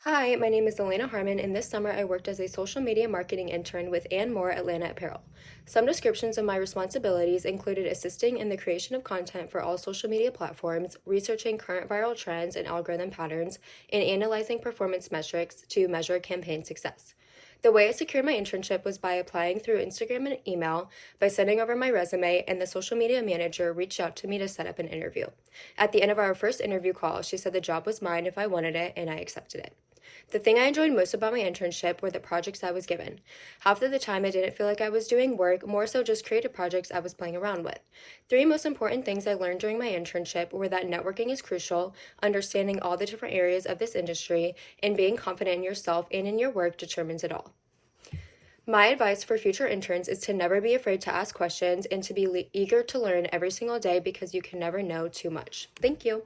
Hi, my name is Alayna Harmon, and this summer I worked as a social media marketing intern with ANDMORE Atlanta Apparel. Some descriptions of my responsibilities included assisting in the creation of content for all social media platforms, researching current viral trends and algorithm patterns, and analyzing performance metrics to measure campaign success. The way I secured my internship was by applying through Instagram and email, by sending over my resume, and the social media manager reached out to me to set up an interview. At the end of our first interview call, she said the job was mine if I wanted it, and I accepted it. The thing I enjoyed most about my internship were the projects I was given. Half of the time, I didn't feel like I was doing work, more so just creative projects I was playing around with. Three most important things I learned during my internship were that networking is crucial, understanding all the different areas of this industry, and being confident in yourself and in your work determines it all. My advice for future interns is to never be afraid to ask questions and to be eager to learn every single day because you can never know too much. Thank you.